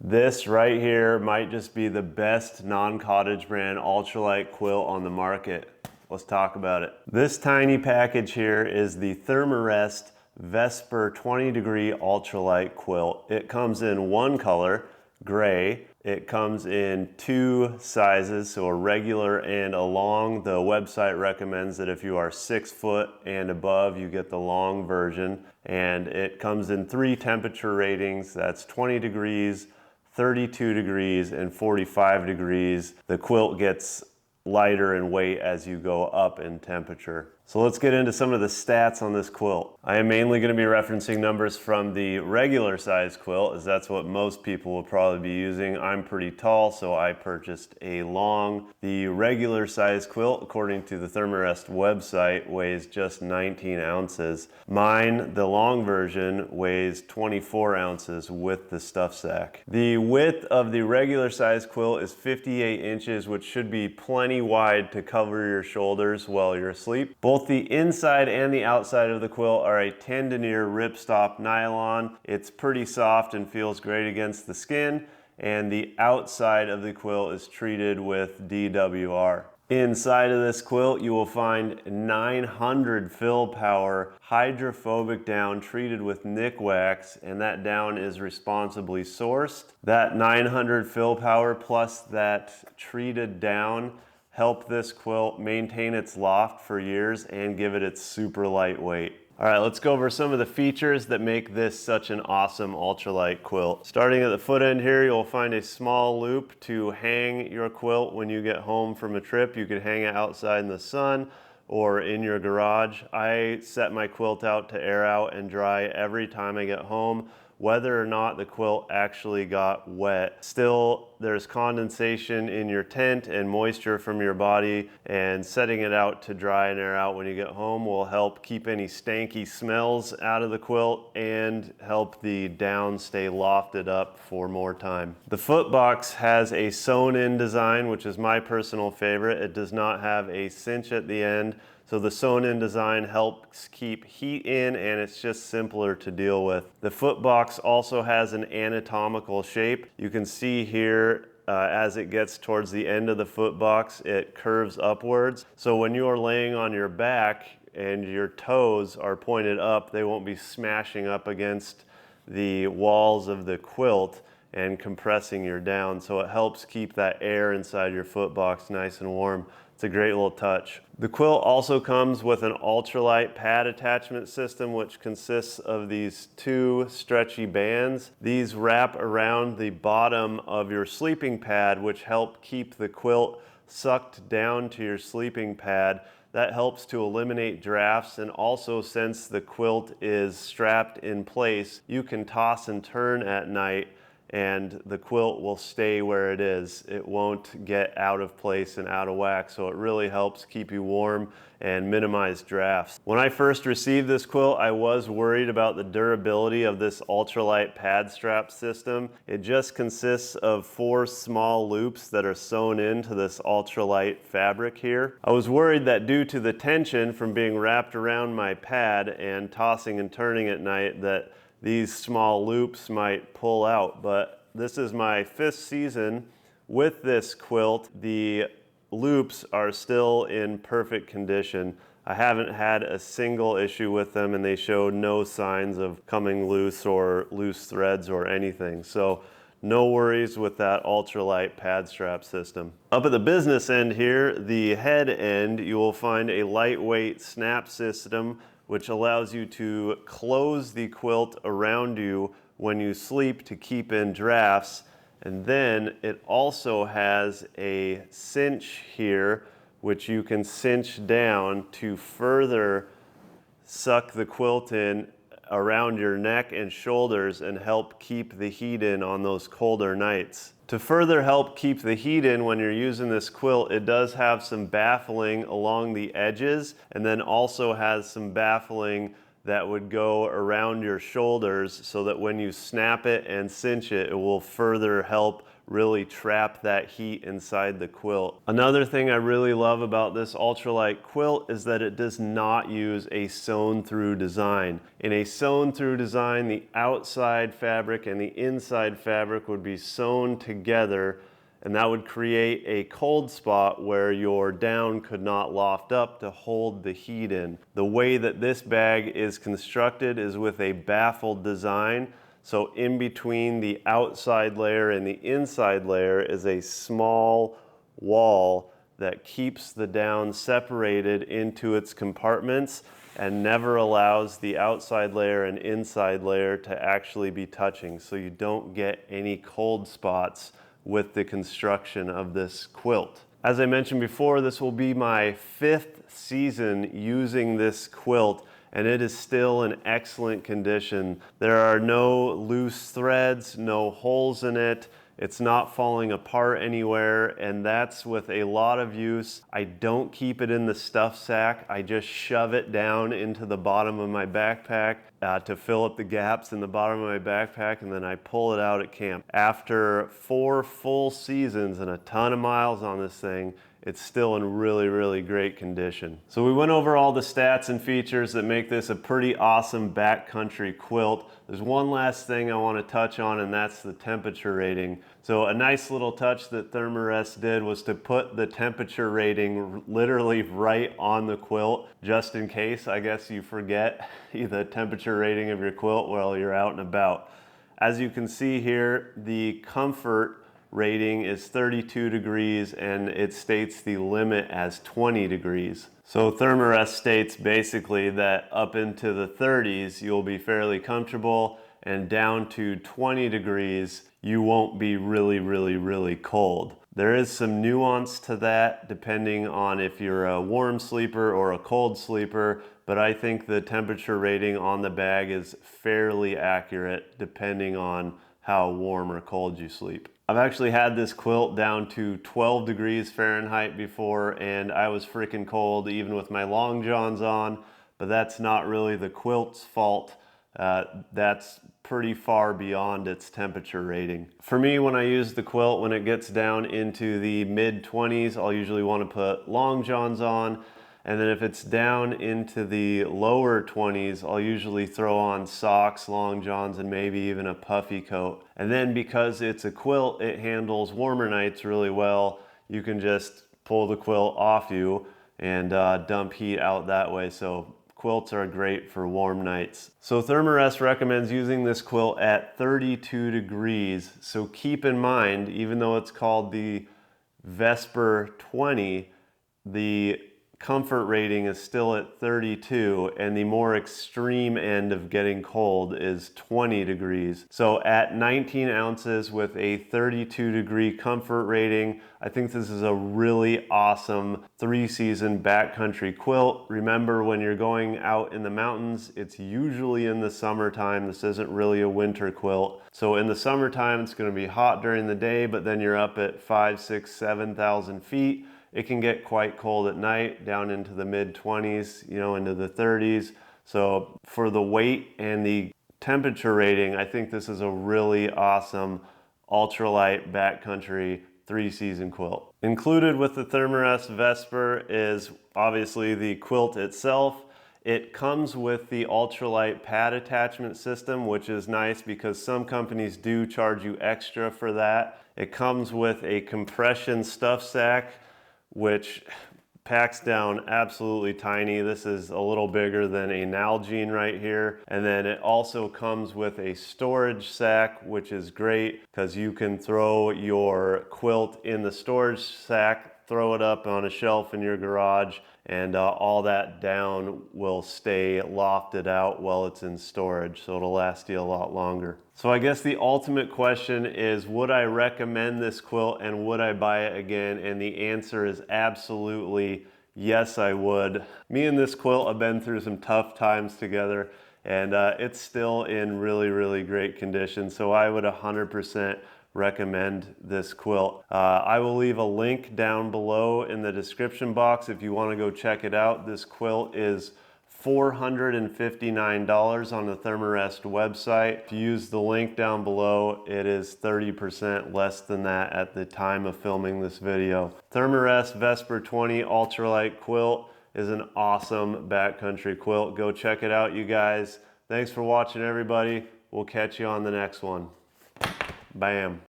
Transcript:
This right here might just be the best non-cottage brand ultralight quilt on the market. Let's talk about it. This tiny package here is the Thermarest Vesper 20-degree ultralight quilt. It comes in one color, gray. It comes in two sizes, so a regular and a long. The website recommends that if you are 6 foot and above, you get the long version. And it comes in 3 temperature ratings. That's 20 degrees, 32 degrees, and 45 degrees. The quilt gets lighter in weight as you go up in temperature. So let's get into some of the stats on this quilt. I am mainly going to be referencing numbers from the regular size quilt, as that's what most people will probably be using. I'm pretty tall, so I purchased a long. The regular size quilt, according to the Thermarest website, weighs just 19 ounces. Mine, the long version, weighs 24 ounces with the stuff sack. The width of the regular size quilt is 58 inches, which should be plenty wide to cover your shoulders while you're asleep. Both the inside and the outside of the quilt are a 10 denier ripstop nylon. It's pretty soft and feels great against the skin, and the outside of the quilt is treated with DWR. Inside of this quilt, you will find 900 fill power hydrophobic down treated with nick wax, and that down is responsibly sourced. That 900 fill power plus that treated down help this quilt maintain its loft for years and give it its super lightweight. All right, let's go over some of the features that make this such an awesome ultralight quilt. Starting at the foot end here, you'll find a small loop to hang your quilt when you get home from a trip. You could hang it outside in the sun or in your garage. I set my quilt out to air out and dry every time I get home, whether or not the quilt actually got wet. Still, there's condensation in your tent and moisture from your body, and setting it out to dry and air out when you get home will help keep any stanky smells out of the quilt and help the down stay lofted up for more time. The foot box has a sewn-in design, which is my personal favorite. It does not have a cinch at the end, so the sewn-in design helps keep heat in, and it's just simpler to deal with. The foot box also has an anatomical shape. You can see here as it gets towards the end of the foot box, it curves upwards. So when you're laying on your back and your toes are pointed up, they won't be smashing up against the walls of the quilt and compressing your down. So it helps keep that air inside your foot box nice and warm. It's a great little touch. The quilt also comes with an ultralight pad attachment system, which consists of these 2 stretchy bands. These wrap around the bottom of your sleeping pad, which help keep the quilt sucked down to your sleeping pad. That helps to eliminate drafts, and also, since the quilt is strapped in place, you can toss and turn at night and the quilt will stay where it is. It won't get out of place and out of whack, so it really helps keep you warm and minimize drafts. When I first received this quilt, I was worried about the durability of this ultralight pad strap system. It just consists of 4 small loops that are sewn into this ultralight fabric here. I was worried that due to the tension from being wrapped around my pad and tossing and turning at night, that these small loops might pull out, but this is my 5th season with this quilt. The loops are still in perfect condition. I haven't had a single issue with them, and they show no signs of coming loose or loose threads or anything. So no worries with that ultralight pad strap system. Up at the business end here, the head end, you will find a lightweight snap system which allows you to close the quilt around you when you sleep to keep in drafts. And then it also has a cinch here, which you can cinch down to further suck the quilt in around your neck and shoulders and help keep the heat in on those colder nights. To further help keep the heat in when you're using this quilt, it does have some baffling along the edges, and then also has some baffling that would go around your shoulders so that when you snap it and cinch it, it will further help really trap that heat inside the quilt. Another thing I really love about this ultralight quilt is that it does not use a sewn through design. In a sewn through design, the outside fabric and the inside fabric would be sewn together, and that would create a cold spot where your down could not loft up to hold the heat in. The way that this bag is constructed is with a baffled design. So in between the outside layer and the inside layer is a small wall that keeps the down separated into its compartments and never allows the outside layer and inside layer to actually be touching, so you don't get any cold spots with the construction of this quilt. As I mentioned before, this will be my 5th season using this quilt, and it is still in excellent condition. There are no loose threads, no holes in it. It's not falling apart anywhere, and that's with a lot of use. I don't keep it in the stuff sack. I just shove it down into the bottom of my backpack to fill up the gaps in the bottom of my backpack, and then I pull it out at camp. After 4 full seasons and a ton of miles on this thing, it's still in really, really great condition. So we went over all the stats and features that make this a pretty awesome backcountry quilt. There's one last thing I want to touch on, and that's the temperature rating. So a nice little touch that Thermarest did was to put the temperature rating literally right on the quilt, just in case, I guess, you forget the temperature rating of your quilt while you're out and about. As you can see here, the comfort rating is 32 degrees and it states the limit as 20 degrees. So Thermarest states basically that up into the 30s you'll be fairly comfortable, and down to 20 degrees you won't be really cold. There is some nuance to that depending on if you're a warm sleeper or a cold sleeper, but I think the temperature rating on the bag is fairly accurate depending on how warm or cold you sleep. I've actually had this quilt down to 12 degrees Fahrenheit before, and I was freaking cold even with my long johns on, but that's not really the quilt's fault. That's pretty far beyond its temperature rating. For me, when I use the quilt, when it gets down into the mid-20s, I'll usually want to put long johns on. And then if it's down into the lower 20s, I'll usually throw on socks, long johns, and maybe even a puffy coat. And then because it's a quilt, it handles warmer nights really well. You can just pull the quilt off you and dump heat out that way. So quilts are great for warm nights. So Thermarest recommends using this quilt at 32 degrees. So keep in mind, even though it's called the Vesper 20, the comfort rating is still at 32, and the more extreme end of getting cold is 20 degrees. So at 19 ounces with a 32 degree comfort rating, I think this is a really awesome 3-season backcountry quilt. Remember, when you're going out in the mountains, it's usually in the summertime. This isn't really a winter quilt. So in the summertime, it's going to be hot during the day, but then you're up at 5, 6, 7,000 feet. It can get quite cold at night, down into the mid-20s, into the 30s. So for the weight and the temperature rating, I think this is a really awesome ultralight backcountry 3-season quilt. Included with the Thermarest Vesper is obviously the quilt itself. It comes with the ultralight pad attachment system, which is nice because some companies do charge you extra for that. It comes with a compression stuff sack, which packs down absolutely tiny. This is a little bigger than a Nalgene right here. And then it also comes with a storage sack, which is great because you can throw your quilt in the storage sack, throw it up on a shelf in your garage, and all that down will stay lofted out while it's in storage, so it'll last you a lot longer. So I guess the ultimate question is, would I recommend this quilt and would I buy it again? And the answer is absolutely yes, I would. Me and this quilt have been through some tough times together, and it's still in really great condition, so I would 100% recommend this quilt. I will leave a link down below in the description box if you want to go check it out. This quilt is $459 on the Thermarest website. If you use the link down below, it is 30% less than that at the time of filming this video. Thermarest Vesper 20 Ultralight Quilt is an awesome backcountry quilt. Go check it out, you guys. Thanks for watching, everybody. We'll catch you on the next one. Bam.